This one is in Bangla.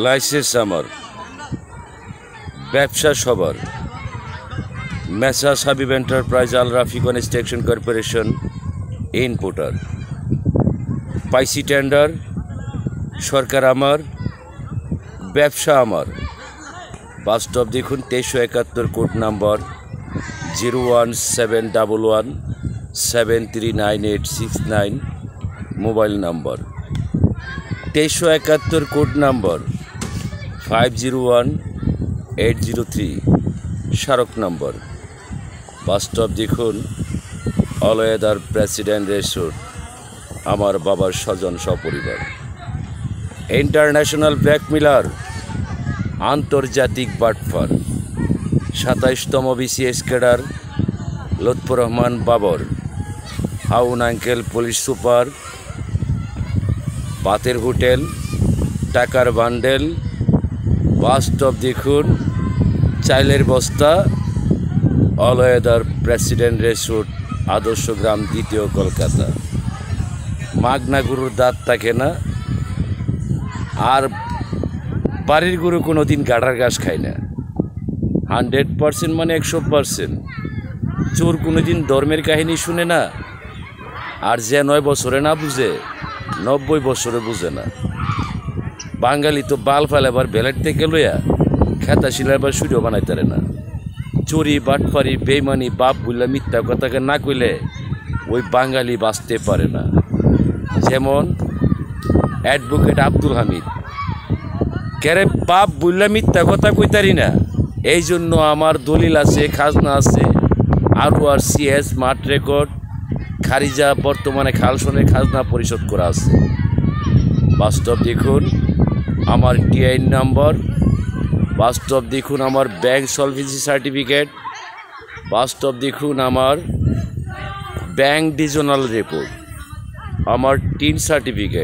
লাইসেন্স আমার, ব্যবসা সবার। মেসার্স হাবিব এন্টারপ্রাইজ আল রাফি কনস্ট্রাকশন কর্পোরেশন ইনপুটার। পাইসি টেন্ডার, সরকার আমার, ব্যবসা আমার। বাস্তব দেখুন 2371 code number 01711739869 mobile number. 2371 code number 501803 স্মারক নম্বর। বাস্তব দেখুন অলয়েদার প্রেসিডেন্ট রেসোর্ট, আমার বাবার স্বজন সপরিবার। ইন্টারন্যাশনাল ব্ল্যাকমেলার, আন্তর্জাতিক বাটফার। 27তম বিসিএস ক্যাডার লুৎফর রহমান বাবর, হাউন আঙ্কেল পুলিশ সুপার, পাতের হোটেল, টাকার বান্ডেল। বাস্তব দেখুন চাইলের বস্তা, অলয়েদার প্রেসিডেন্ট রেসোর্ট, আদর্শ গ্রাম, 2 কলকাতা। মাগনা গরুর দাঁত থাকে না, আর বাড়ির গরু কোনো দিন গাড়ার ঘাস খায় না। 100% মানে 100%। চোর কোনো দিন ধর্মের কাহিনী শুনে না, আর যে 9 বছরে না বুঝে 90 বছরে বুঝে না। বাঙালি তো বাল ফালেবার বেলেট থেকে লইয়া খেতা শিলাইবার সুযোগ বানাইতারে না। চুরি, বাটফারি, বেইমানি, বাপ বললে মিথ্যা কথাকে না কইলে ওই বাঙালি বাঁচতে পারে না। যেমন অ্যাডভোকেট আব্দুল হামিদ, কেরে বাপ বললে মিথ্যা কথা কইতারি না, এই জন্য আমার দলিল আছে, খাজনা আছে, RORCS মাঠ রেকর্ড, খারিজা, বর্তমানে খালসনের খাজনা পরিশোধ করা আছে। বাস্তব দেখুন আমার TIN নাম্বার, বাস্তব দেখুন আমার ব্যাংক সলভেন্সি সার্টিফিকেট, বাস্তব দেখুন আমার ব্যাংক ডিভিশনাল রিপোর্ট, আমার টিন সার্টিফিকেট,